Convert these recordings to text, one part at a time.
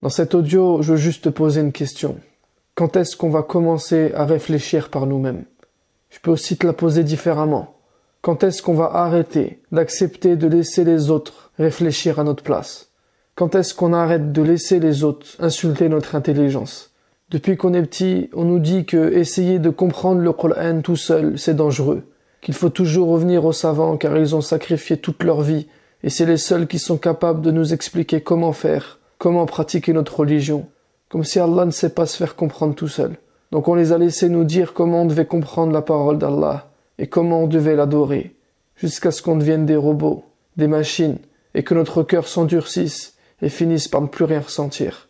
Dans cet audio, je veux juste te poser une question. Quand est-ce qu'on va commencer à réfléchir par nous-mêmes? Je peux aussi te la poser différemment. Quand est-ce qu'on va arrêter d'accepter de laisser les autres réfléchir à notre place? Quand est-ce qu'on arrête de laisser les autres insulter notre intelligence? Depuis qu'on est petit, on nous dit que essayer de comprendre le Coran tout seul, c'est dangereux. Qu'il faut toujours revenir aux savants car ils ont sacrifié toute leur vie et c'est les seuls qui sont capables de nous expliquer comment faire, comment pratiquer notre religion. Comme si Allah ne sait pas se faire comprendre tout seul. Donc on les a laissés nous dire comment on devait comprendre la parole d'Allah et comment on devait l'adorer, jusqu'à ce qu'on devienne des robots, des machines, et que notre cœur s'endurcisse et finisse par ne plus rien ressentir.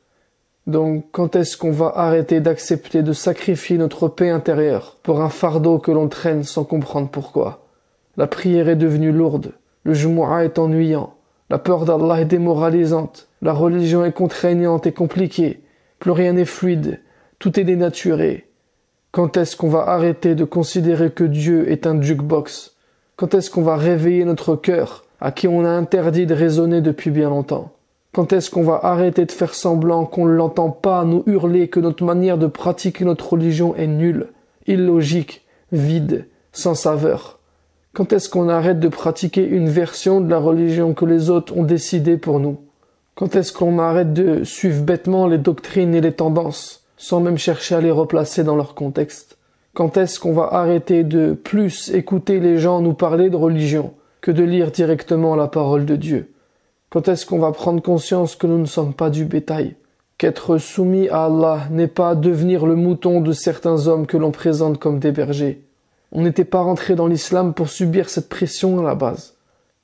Donc quand est-ce qu'on va arrêter d'accepter de sacrifier notre paix intérieure pour un fardeau que l'on traîne sans comprendre pourquoi? La prière est devenue lourde, le Jumu'ah est ennuyant, la peur d'Allah est démoralisante, la religion est contraignante et compliquée, plus rien n'est fluide, tout est dénaturé. Quand est-ce qu'on va arrêter de considérer que Dieu est un jukebox? Quand est-ce qu'on va réveiller notre cœur, à qui on a interdit de raisonner depuis bien longtemps? Quand est-ce qu'on va arrêter de faire semblant qu'on ne l'entend pas nous hurler que notre manière de pratiquer notre religion est nulle, illogique, vide, sans saveur? Quand est-ce qu'on arrête de pratiquer une version de la religion que les autres ont décidé pour nous? Quand est-ce qu'on arrête de suivre bêtement les doctrines et les tendances, sans même chercher à les replacer dans leur contexte? Quand est-ce qu'on va arrêter de plus écouter les gens nous parler de religion que de lire directement la parole de Dieu? Quand est-ce qu'on va prendre conscience que nous ne sommes pas du bétail? Qu'être soumis à Allah n'est pas devenir le mouton de certains hommes que l'on présente comme des bergers. On n'était pas rentré dans l'islam pour subir cette pression à la base.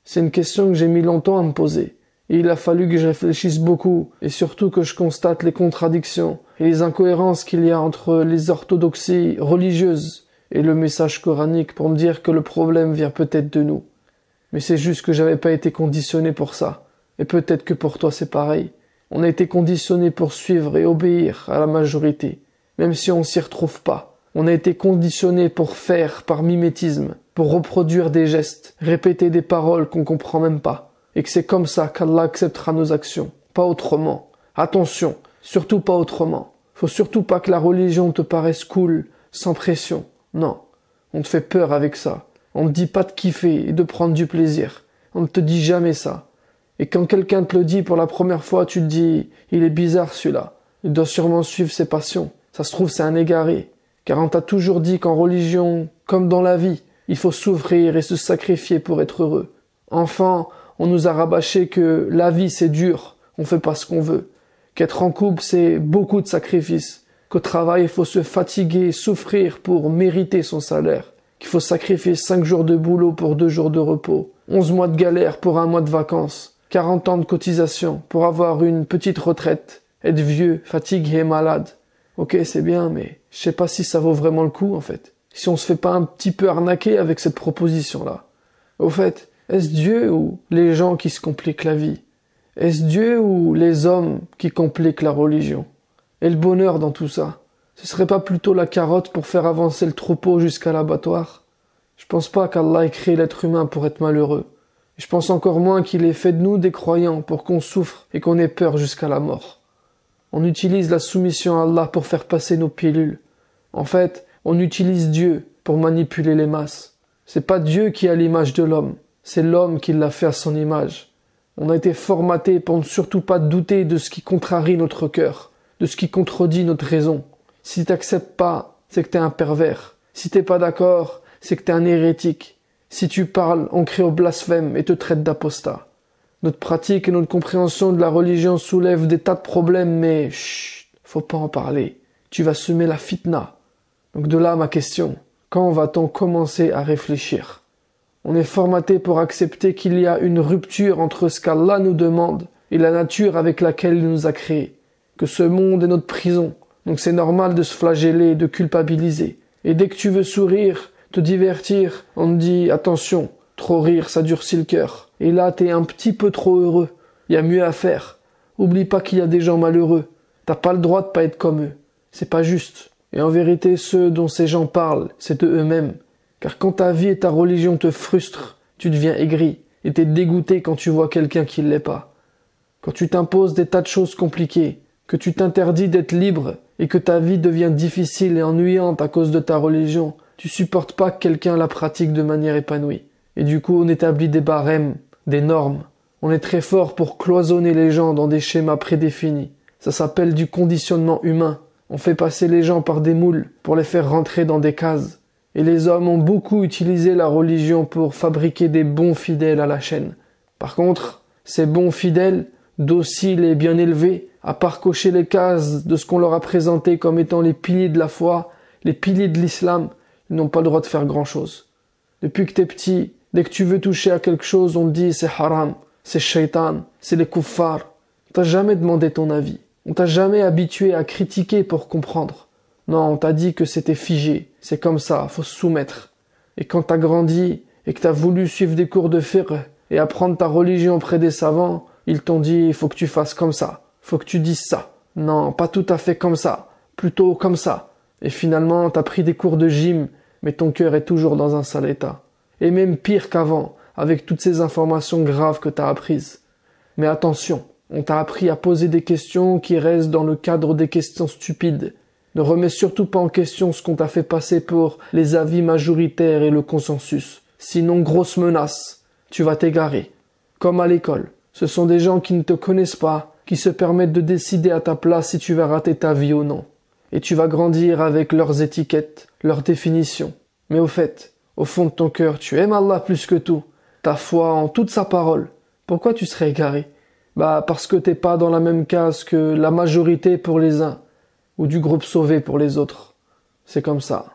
C'est une question que j'ai mis longtemps à me poser. Et il a fallu que je réfléchisse beaucoup, et surtout que je constate les contradictions et les incohérences qu'il y a entre les orthodoxies religieuses et le message coranique pour me dire que le problème vient peut-être de nous. Mais c'est juste que j'avais pas été conditionné pour ça. Et peut-être que pour toi c'est pareil. On a été conditionné pour suivre et obéir à la majorité, même si on s'y retrouve pas. On a été conditionné pour faire par mimétisme, pour reproduire des gestes, répéter des paroles qu'on comprend même pas. Et que c'est comme ça qu'Allah acceptera nos actions, pas autrement. Attention, surtout pas autrement. Faut surtout pas que la religion te paraisse cool, sans pression. Non, on te fait peur avec ça. On ne te dit pas de kiffer et de prendre du plaisir. On ne te dit jamais ça. Et quand quelqu'un te le dit pour la première fois, tu te dis « il est bizarre celui-là, il doit sûrement suivre ses passions. Ça se trouve c'est un égaré. » Car on t'a toujours dit qu'en religion, comme dans la vie, il faut s'ouvrir et se sacrifier pour être heureux. Enfin, on nous a rabâché que la vie c'est dur, on fait pas ce qu'on veut. Qu'être en couple c'est beaucoup de sacrifices. Qu'au travail il faut se fatiguer, souffrir pour mériter son salaire. Qu'il faut sacrifier 5 jours de boulot pour 2 jours de repos. 11 mois de galère pour 1 mois de vacances. 40 ans de cotisation pour avoir une petite retraite. Être vieux, fatigué et malade. Ok, c'est bien, mais je sais pas si ça vaut vraiment le coup en fait. Si on se fait pas un petit peu arnaquer avec cette proposition-là. Au fait, est-ce Dieu ou les gens qui se compliquent la vie? Est-ce Dieu ou les hommes qui compliquent la religion? Et le bonheur dans tout ça? Ce serait pas plutôt la carotte pour faire avancer le troupeau jusqu'à l'abattoir? Je pense pas qu'Allah ait créé l'être humain pour être malheureux. Je pense encore moins qu'il ait fait de nous des croyants pour qu'on souffre et qu'on ait peur jusqu'à la mort. On utilise la soumission à Allah pour faire passer nos pilules. En fait, on utilise Dieu pour manipuler les masses. C'est pas Dieu qui a l'image de l'homme. C'est l'homme qui l'a fait à son image. On a été formaté pour ne surtout pas douter de ce qui contrarie notre cœur, de ce qui contredit notre raison. Si t'acceptes pas, c'est que t'es un pervers. Si t'es pas d'accord, c'est que t'es un hérétique. Si tu parles, on crie au blasphème et te traite d'apostat. Notre pratique et notre compréhension de la religion soulèvent des tas de problèmes, mais chut, faut pas en parler. Tu vas semer la fitna. Donc de là ma question, quand va-t-on commencer à réfléchir? On est formaté pour accepter qu'il y a une rupture entre ce qu'Allah nous demande et la nature avec laquelle il nous a créés. Que ce monde est notre prison. Donc c'est normal de se flageller, de culpabiliser. Et dès que tu veux sourire, te divertir, on te dit attention, trop rire ça durcit le cœur. Et là t'es un petit peu trop heureux. Il y a mieux à faire. Oublie pas qu'il y a des gens malheureux. T'as pas le droit de pas être comme eux. C'est pas juste. Et en vérité, ceux dont ces gens parlent, c'est eux-mêmes. Car quand ta vie et ta religion te frustrent, tu deviens aigri et t'es dégoûté quand tu vois quelqu'un qui l'est pas. Quand tu t'imposes des tas de choses compliquées, que tu t'interdis d'être libre et que ta vie devient difficile et ennuyante à cause de ta religion, tu supportes pas que quelqu'un la pratique de manière épanouie. Et du coup, on établit des barèmes, des normes. On est très fort pour cloisonner les gens dans des schémas prédéfinis. Ça s'appelle du conditionnement humain. On fait passer les gens par des moules pour les faire rentrer dans des cases. Et les hommes ont beaucoup utilisé la religion pour fabriquer des bons fidèles à la chaîne. Par contre, ces bons fidèles, dociles et bien élevés, à part cocher les cases de ce qu'on leur a présenté comme étant les piliers de la foi, les piliers de l'islam, ils n'ont pas le droit de faire grand-chose. Depuis que t'es petit, dès que tu veux toucher à quelque chose, on te dit c'est haram, c'est shaitan, c'est les kuffars. On t'a jamais demandé ton avis. On t'a jamais habitué à critiquer pour comprendre. Non, on t'a dit que c'était figé, c'est comme ça, faut se soumettre. Et quand t'as grandi et que t'as voulu suivre des cours de fiqh et apprendre ta religion près des savants, ils t'ont dit il faut que tu fasses comme ça, faut que tu dises ça. Non, pas tout à fait comme ça, plutôt comme ça. Et finalement, t'as pris des cours de gym, mais ton cœur est toujours dans un sale état. Et même pire qu'avant, avec toutes ces informations graves que t'as apprises. Mais attention, on t'a appris à poser des questions qui restent dans le cadre des questions stupides. Ne remets surtout pas en question ce qu'on t'a fait passer pour les avis majoritaires et le consensus. Sinon, grosse menace, tu vas t'égarer. Comme à l'école, ce sont des gens qui ne te connaissent pas, qui se permettent de décider à ta place si tu vas rater ta vie ou non. Et tu vas grandir avec leurs étiquettes, leurs définitions. Mais au fait, au fond de ton cœur, tu aimes Allah plus que tout, ta foi en toute sa parole. Pourquoi tu serais égaré? Parce que t'es pas dans la même case que la majorité pour les uns, ou du groupe sauvé pour les autres. C'est comme ça.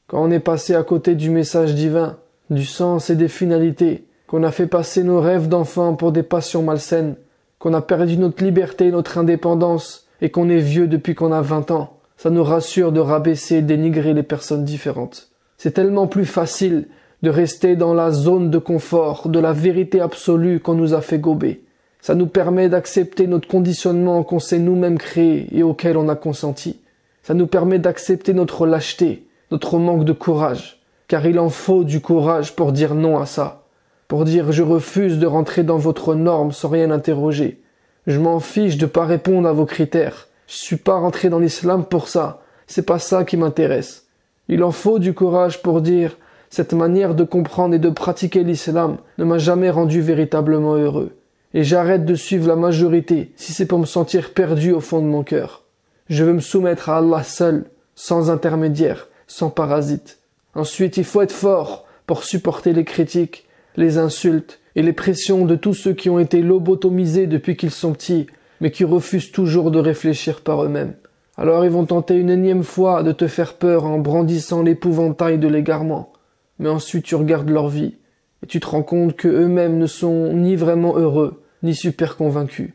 Quand on est passé à côté du message divin, du sens et des finalités, qu'on a fait passer nos rêves d'enfants pour des passions malsaines, qu'on a perdu notre liberté, notre indépendance, et qu'on est vieux depuis qu'on a 20 ans, ça nous rassure de rabaisser et dénigrer les personnes différentes. C'est tellement plus facile de rester dans la zone de confort, de la vérité absolue qu'on nous a fait gober. Ça nous permet d'accepter notre conditionnement qu'on s'est nous-mêmes créé et auquel on a consenti. Ça nous permet d'accepter notre lâcheté, notre manque de courage. Car il en faut du courage pour dire non à ça. Pour dire je refuse de rentrer dans votre norme sans rien interroger. Je m'en fiche de pas répondre à vos critères. Je suis pas rentré dans l'islam pour ça. C'est pas ça qui m'intéresse. Il en faut du courage pour dire cette manière de comprendre et de pratiquer l'islam ne m'a jamais rendu véritablement heureux. Et j'arrête de suivre la majorité si c'est pour me sentir perdu au fond de mon cœur. Je veux me soumettre à Allah seul, sans intermédiaire, sans parasite. Ensuite, il faut être fort pour supporter les critiques, les insultes et les pressions de tous ceux qui ont été lobotomisés depuis qu'ils sont petits, mais qui refusent toujours de réfléchir par eux-mêmes. Alors ils vont tenter une énième fois de te faire peur en brandissant l'épouvantail de l'égarement. Mais ensuite tu regardes leur vie, et tu te rends compte que eux-mêmes ne sont ni vraiment heureux, ni super convaincus.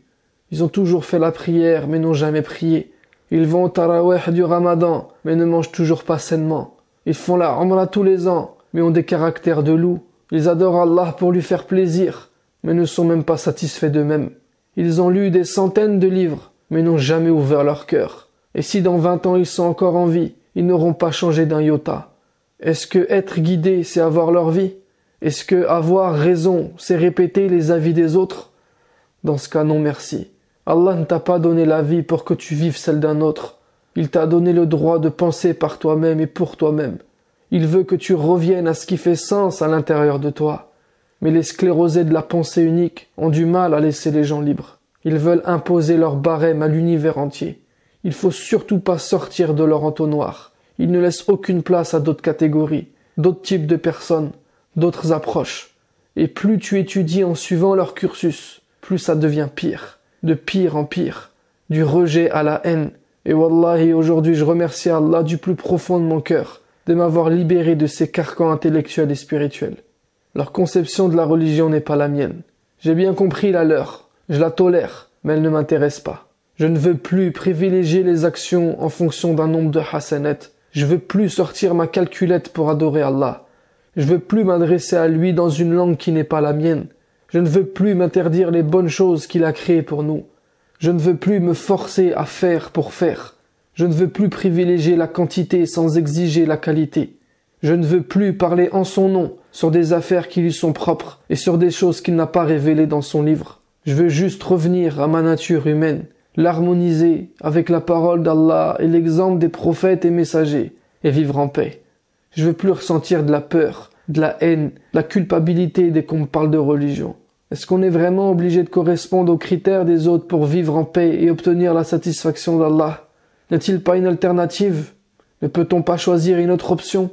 Ils ont toujours fait la prière, mais n'ont jamais prié. Ils vont au tarawih du ramadan, mais ne mangent toujours pas sainement. Ils font la umrah tous les ans, mais ont des caractères de loups. Ils adorent Allah pour lui faire plaisir, mais ne sont même pas satisfaits d'eux-mêmes. Ils ont lu des centaines de livres, mais n'ont jamais ouvert leur cœur. Et si dans 20 ans ils sont encore en vie, ils n'auront pas changé d'un iota. Est-ce que être guidé, c'est avoir leur vie? Est-ce que avoir raison, c'est répéter les avis des autres? Dans ce cas, non merci. Allah ne t'a pas donné la vie pour que tu vives celle d'un autre. Il t'a donné le droit de penser par toi-même et pour toi-même. Il veut que tu reviennes à ce qui fait sens à l'intérieur de toi. Mais les sclérosés de la pensée unique ont du mal à laisser les gens libres. Ils veulent imposer leur barème à l'univers entier. Il faut surtout pas sortir de leur entonnoir. Ils ne laissent aucune place à d'autres catégories, d'autres types de personnes, d'autres approches. Et plus tu étudies en suivant leur cursus, plus ça devient pire, de pire en pire, du rejet à la haine. Et wallahi, aujourd'hui je remercie Allah du plus profond de mon cœur de m'avoir libéré de ces carcans intellectuels et spirituels. Leur conception de la religion n'est pas la mienne. J'ai bien compris la leur, je la tolère, mais elle ne m'intéresse pas. Je ne veux plus privilégier les actions en fonction d'un nombre de hasanat. Je veux plus sortir ma calculette pour adorer Allah. Je veux plus m'adresser à lui dans une langue qui n'est pas la mienne. Je ne veux plus m'interdire les bonnes choses qu'il a créées pour nous. Je ne veux plus me forcer à faire pour faire. Je ne veux plus privilégier la quantité sans exiger la qualité. Je ne veux plus parler en son nom sur des affaires qui lui sont propres et sur des choses qu'il n'a pas révélées dans son livre. Je veux juste revenir à ma nature humaine l'harmoniser avec la parole d'Allah et l'exemple des prophètes et messagers, et vivre en paix. Je veux plus ressentir de la peur, de la haine, de la culpabilité dès qu'on me parle de religion. Est-ce qu'on est vraiment obligé de correspondre aux critères des autres pour vivre en paix et obtenir la satisfaction d'Allah? N'y a-t-il pas une alternative? Ne peut-on pas choisir une autre option?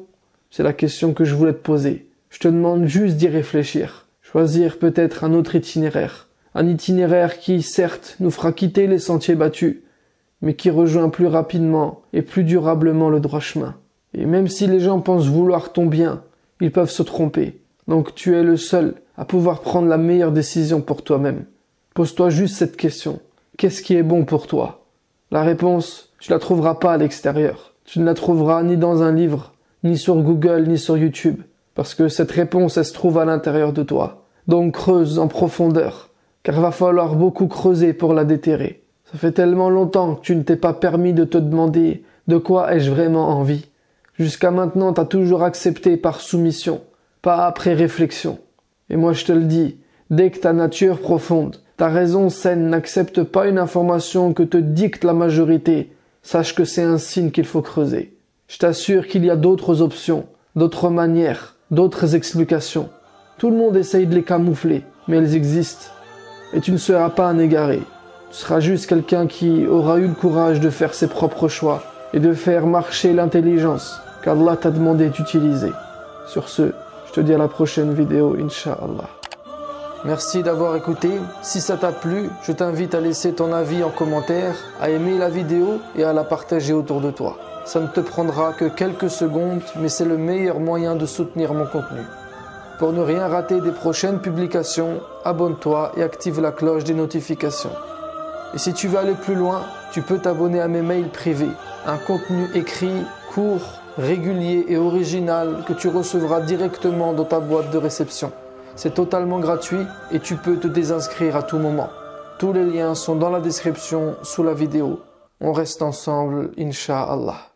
C'est la question que je voulais te poser. Je te demande juste d'y réfléchir. Choisir peut-être un autre itinéraire. Un itinéraire qui, certes, nous fera quitter les sentiers battus, mais qui rejoint plus rapidement et plus durablement le droit chemin. Et même si les gens pensent vouloir ton bien, ils peuvent se tromper. Donc tu es le seul à pouvoir prendre la meilleure décision pour toi-même. Pose-toi juste cette question. Qu'est-ce qui est bon pour toi? La réponse, tu la trouveras pas à l'extérieur. Tu ne la trouveras ni dans un livre, ni sur Google, ni sur YouTube. Parce que cette réponse, elle se trouve à l'intérieur de toi. Donc creuse en profondeur, car il va falloir beaucoup creuser pour la déterrer. Ça fait tellement longtemps que tu ne t'es pas permis de te demander de quoi ai-je vraiment envie. Jusqu'à maintenant, t'as toujours accepté par soumission, pas après réflexion. Et moi je te le dis, dès que ta nature profonde, ta raison saine n'accepte pas une information que te dicte la majorité, sache que c'est un signe qu'il faut creuser. Je t'assure qu'il y a d'autres options, d'autres manières, d'autres explications. Tout le monde essaye de les camoufler, mais elles existent. Et tu ne seras pas un égaré. Tu seras juste quelqu'un qui aura eu le courage de faire ses propres choix et de faire marcher l'intelligence qu'Allah t'a demandé d'utiliser. Sur ce, je te dis à la prochaine vidéo, Inch'Allah. Merci d'avoir écouté. Si ça t'a plu, je t'invite à laisser ton avis en commentaire, à aimer la vidéo et à la partager autour de toi. Ça ne te prendra que quelques secondes, mais c'est le meilleur moyen de soutenir mon contenu. Pour ne rien rater des prochaines publications, abonne-toi et active la cloche des notifications. Et si tu veux aller plus loin, tu peux t'abonner à mes mails privés. Un contenu écrit, court, régulier et original que tu recevras directement dans ta boîte de réception. C'est totalement gratuit et tu peux te désinscrire à tout moment. Tous les liens sont dans la description sous la vidéo. On reste ensemble, Inch'Allah.